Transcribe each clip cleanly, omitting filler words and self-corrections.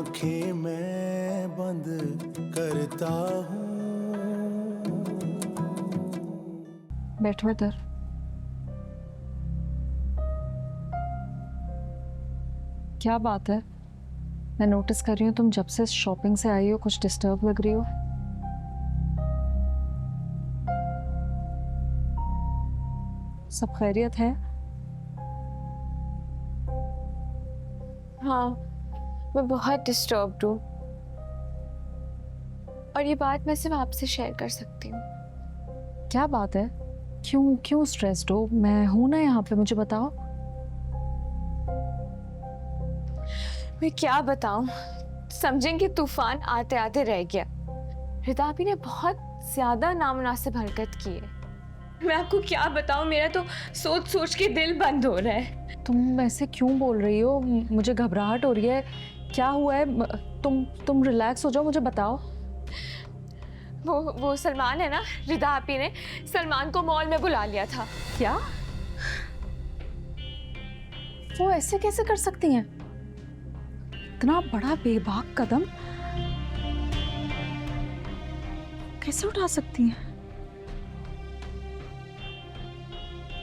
आंखें मैं बंद करता हूँ। बैठो इधर। क्या बात है? मैं नोटिस कर रही हूँ तुम जब से शॉपिंग से आई हो कुछ डिस्टर्ब लग रही हो। सब खैरियत है? हाँ, मैं बहुत डिस्टर्ब्ड हूँ और ये बात मैं सिर्फ आपसे शेयर कर सकती हूँ। क्या बात है? क्यों क्यों स्ट्रेस्ड हो? मैं हूं ना यहाँ पे, मुझे बताओ। मैं क्या बताऊँ, समझेंगे तूफान आते आते रह गया। रिदाबी ने बहुत ज्यादा नामुनासिब हरकत की है। मैं आपको क्या बताऊँ, मेरा तो सोच सोच के दिल बंद हो रहा है। तुम ऐसे क्यों बोल रही हो? मुझे घबराहट हो रही है। क्या हुआ है? तुम रिलैक्स हो जाओ, मुझे बताओ। वो सलमान है ना, रिदा आपी ने सलमान को मॉल में बुला लिया था। क्या? वो ऐसे कैसे कर सकती हैं? इतना बड़ा बेबाक कदम कैसे उठा सकती हैं?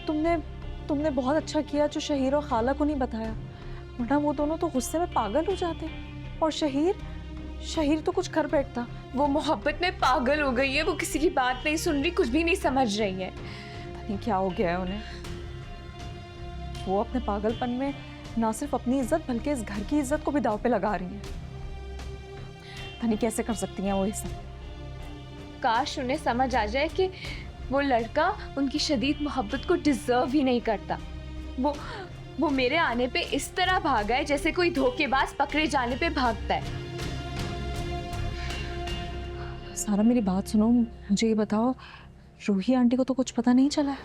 तुमने तुमने बहुत अच्छा किया जो शहीर और खाला को नहीं बताया, वरना वो दोनों तो गुस्से में पागल हो जाते। और शहीर तो कुछ कर बैठता। वो मोहब्बत में पागल हो गई है, वो किसी की बात नहीं सुन रही, कुछ भी नहीं समझ रही है। पता नहीं क्या हो गया है उन्हें। वो अपने पागलपन में ना सिर्फ अपनी इज्जत बल्कि इस घर की इज्जत को भी दांव पे लगा रही हैं। पता नहीं कैसे कर सकती हैं वो ये सब। काश उन्हें समझ आ जाए कि वो लड़का उनकी शदीद मोहब्बत को डिजर्व ही नहीं करता। वो मेरे आने पे इस तरह भागा है जैसे कोई धोखेबाज पकड़े जाने पे भागता है। सारा मेरी बात सुनो, मुझे ये बताओ, रूही आंटी को तो कुछ पता नहीं चला है?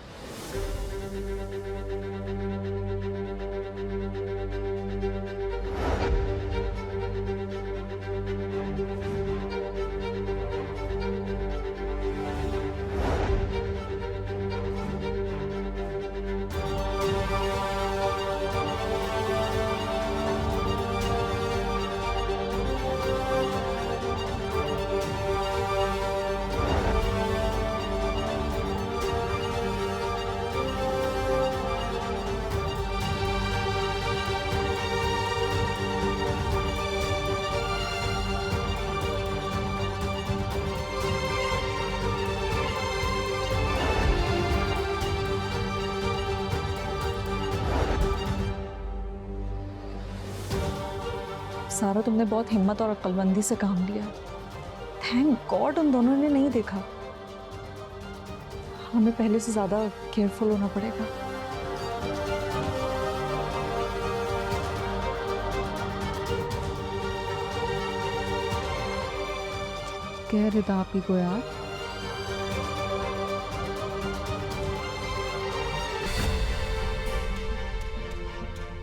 सारा, तुमने बहुत हिम्मत और अक्लमंदी से काम लिया। थैंक गॉड उन दोनों ने नहीं देखा। हमें पहले से ज्यादा केयरफुल होना पड़ेगा। कह रिदा आपी को यार।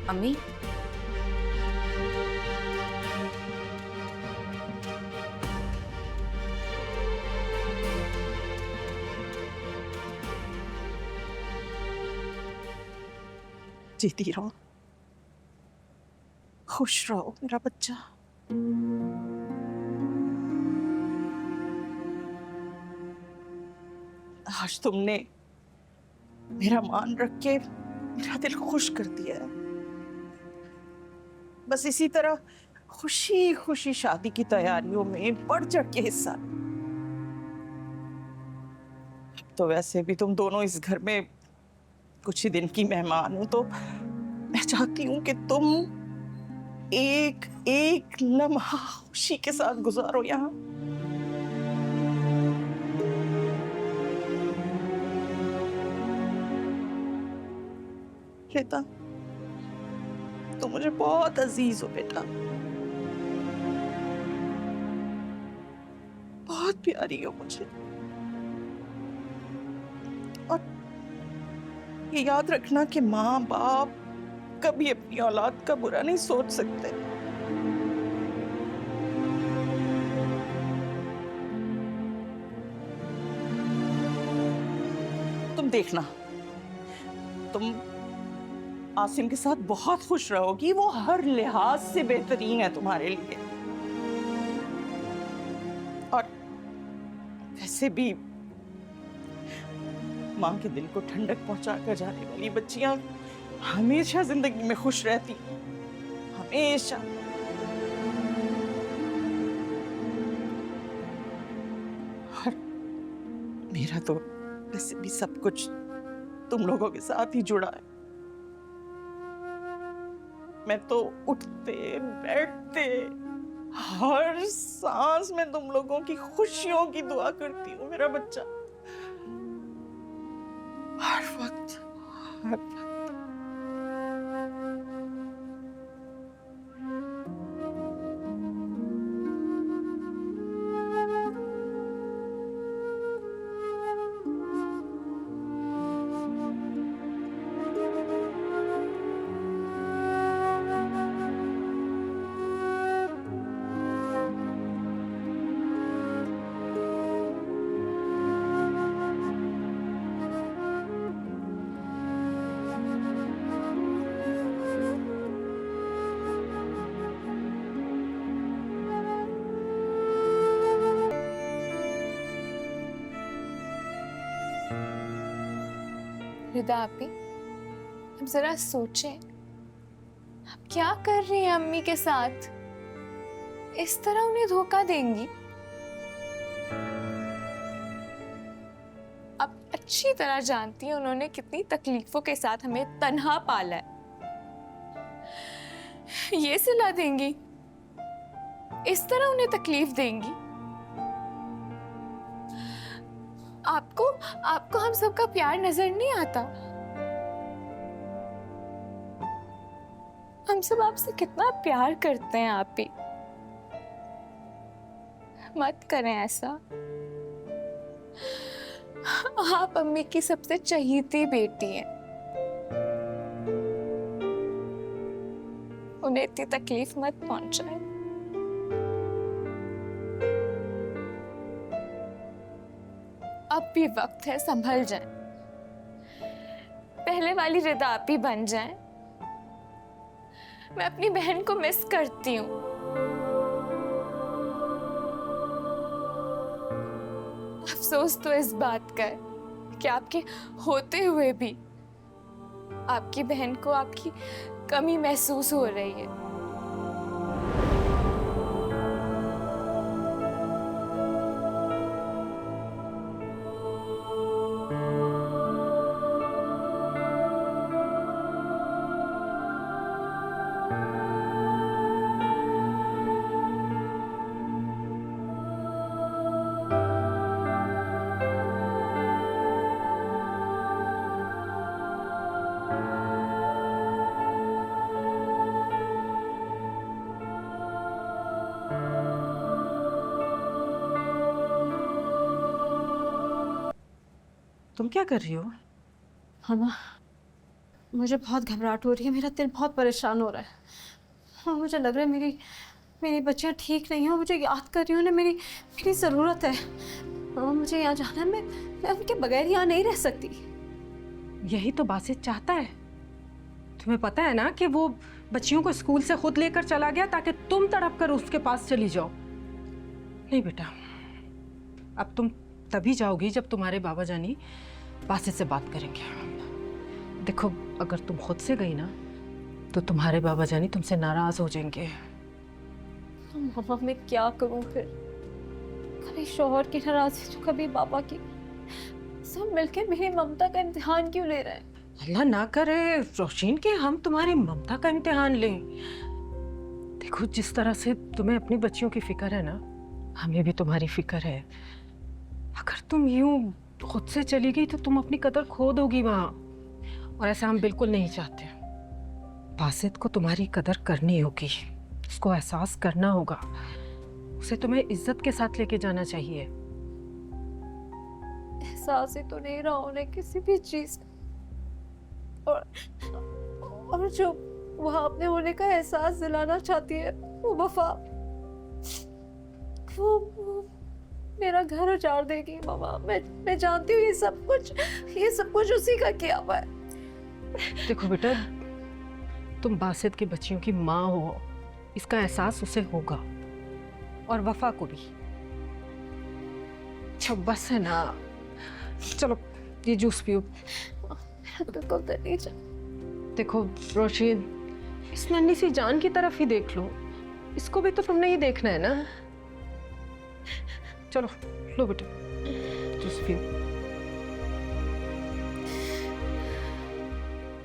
अम्मी, जीती रहो, खुश रहो मेरा बच्चा। आज तुमने मेरा मान रख के मेरा दिल खुश कर दिया है। बस इसी तरह खुशी खुशी शादी की तैयारियों में बढ़ चढ़ के हिस्सा। अब तो वैसे भी तुम दोनों इस घर में कुछ ही दिन की मेहमान हो, तो मैं चाहती हूँ कि तुम एक एक लम्हा खुशी के साथ गुजारो यहाँ। श्वेता, तुम मुझे बहुत अजीज हो बेटा, बहुत प्यारी हो मुझे। और ये याद रखना कि माँ बाप कभी अपनी औलाद का बुरा नहीं सोच सकते। तुम देखना, तुम आसिम के साथ बहुत खुश रहोगी। वो हर लिहाज से बेहतरीन है तुम्हारे लिए। वैसे भी माँ के दिल को ठंडक पहुंचा कर जाने वाली बच्चियां हमेशा जिंदगी में खुश रहती, हमेशा। और मेरा तो वैसे भी सब कुछ तुम लोगों के साथ ही जुड़ा है। मैं तो उठते बैठते हर सांस में तुम लोगों की खुशियों की दुआ करती हूँ मेरा बच्चा, हर वक्त, हर वक्त। रिदा आपी, अब जरा सोचें, आप क्या कर रही हैं अम्मी के साथ? इस तरह उन्हें धोखा देंगी? आप अच्छी तरह जानती हैं उन्होंने कितनी तकलीफों के साथ हमें तन्हा पाला है। ये सिला देंगी? इस तरह उन्हें तकलीफ देंगी? आपको हम सबका प्यार नजर नहीं आता? हम सब आपसे कितना प्यार करते हैं आप ही। मत करें ऐसा। आप अम्मी की सबसे चहीती बेटी हैं। उन्हें इतनी तकलीफ मत पहुंचाएं। अब भी वक्त है, संभल जाएं। पहले वाली रिदा आप ही बन जाएं। मैं अपनी बहन को मिस करती हूँ। अफसोस तो इस बात का है कि आपके होते हुए भी आपकी बहन को आपकी कमी महसूस हो रही है। तुम क्या कर रही हो? हाँ, मुझे बहुत घबराहट हो रही है। मेरा दिल बहुत परेशान हो रहा है। हाँ, मुझे लग रहा है मेरी बच्चियाँ ठीक नहीं हैं। मुझे याद कर रही हूँ ना, मेरी ज़रूरत है। हाँ, मुझे यहाँ जाना है। मैं उनके बगैर यहाँ नहीं रह सकती। यही तो बासित चाहता है। तुम्हें पता है ना कि वो बच्चियों को स्कूल से खुद लेकर चला गया ताकि तुम तड़प कर उसके पास चली जाओ। नहीं बेटा, अब तुम तभी जाओगी जब तुम्हारे बाबा जानी बासित से बात करेंगे। देखो, अगर तुम खुद से गई ना तो तुम्हारे बाबा जानी तुमसे नाराज हो जाएंगे। मामा, मैं क्या करूँ फिर? कभी शौहर की नाराजगी तो कभी पापा की। सब मिलकर मेरी ममता का इम्तिहान क्यों ले रहे हैं? अल्लाह ना करे रोशीन के हम तुम्हारी ममता का इम्तिहान लें। देखो, जिस तरह से तुम्हें अपनी बच्चियों की फिक्र है ना, हमें भी तुम्हारी फिक्र है। अगर तुम यूं खुद से चली गई तो तुम अपनी कदर खो दोगी वहां, और ऐसा हम बिल्कुल नहीं चाहते। बासित को तुम्हारी कदर करनी होगी, उसको एहसास करना होगा। उसे तुम्हें इज्जत के साथ लेके जाना चाहिए। एहसास ही तो नहीं रहा उन्हें किसी भी चीज, और जो वहाँ अपने होने का एहसास दिलाना चाहती है वो वफा, वो मेरा घर उजाड़ देगी। मामा, मैं जानती हूँ ये सब कुछ उसी का किया हुआ है। देखो बेटा, तुम बासित की बच्चियों की माँ हो, इसका एहसास उसे होगा, और वफा को भी। अच्छा बस है ना, चलो ये जूस पियो। बिल्कुल दिल नहीं चाहता। देखो रोशीन, इस नन्ही सी जान की तरफ ही देख लो, इसको भी तो तुमने ही देखना है ना। चलो लो बेटे जूस पियो।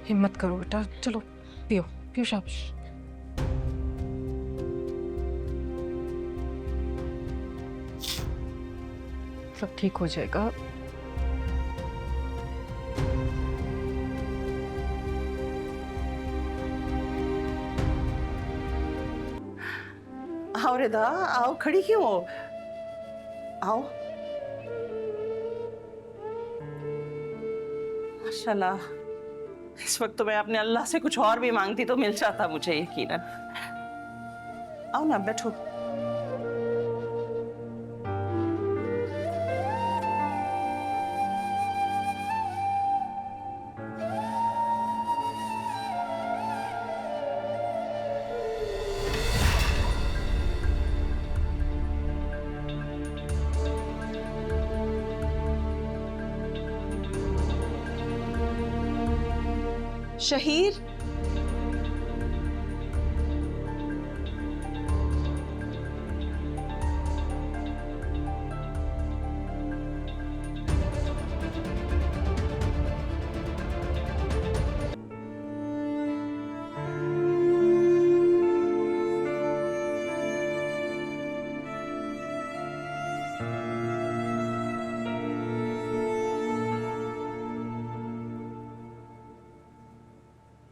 हिम्मत करो बेटा, चलो पियो पियो, शाबाश। सब ठीक हो जाएगा। आओ रिदा, आओ, खड़ी क्यों हो? आओ। माशाल्लाह, इस वक्त तो मैं अपने अल्लाह से कुछ और भी मांगती तो मिल जाता मुझे, यकीनन। आओ ना, बैठो। शहीर,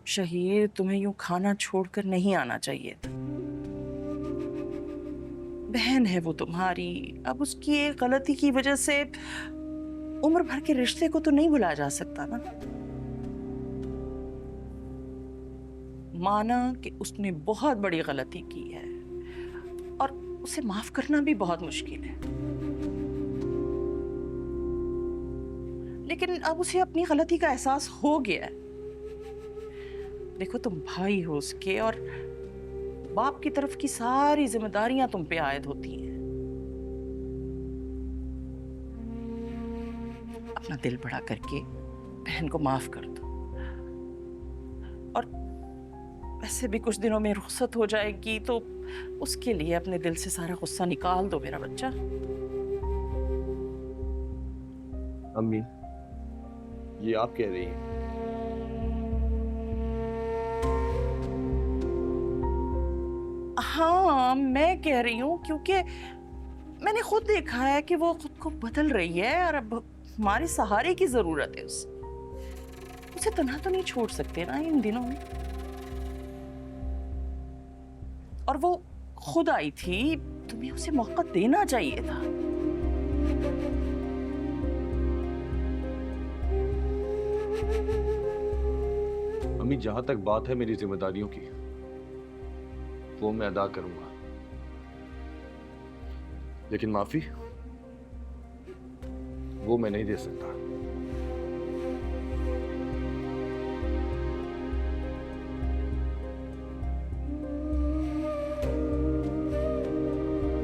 शहीर, तुम्हें यूं खाना छोड़कर नहीं आना चाहिए था। बहन है वो तुम्हारी, अब उसकी एक गलती की वजह से उम्र भर के रिश्ते को तो नहीं भुलाया जा सकता ना। माना कि उसने बहुत बड़ी गलती की है और उसे माफ करना भी बहुत मुश्किल है, लेकिन अब उसे अपनी गलती का एहसास हो गया है। देखो, तुम भाई हो उसके और बाप की तरफ की सारी जिम्मेदारियां तुम पे आयद होती हैं। अपना दिल बड़ा करके बहन को माफ कर दो, और वैसे भी कुछ दिनों में रुखसत हो जाएगी तो उसके लिए अपने दिल से सारा गुस्सा निकाल दो मेरा बच्चा। अम्मी, ये आप कह रही हैं? हाँ, मैं कह रही हूँ, क्योंकि मैंने खुद देखा है कि वो खुद को बदल रही है और अब हमारे सहारे की जरूरत है उसे तन्हा तो नहीं छोड़ सकते ना इन दिनों में। और वो खुद आई थी, तुम्हें उसे मौका देना चाहिए था। अम्मी, जहां तक बात है मेरी जिम्मेदारियों की, वो मैं अदा करूंगा, लेकिन माफी वो मैं नहीं दे सकता।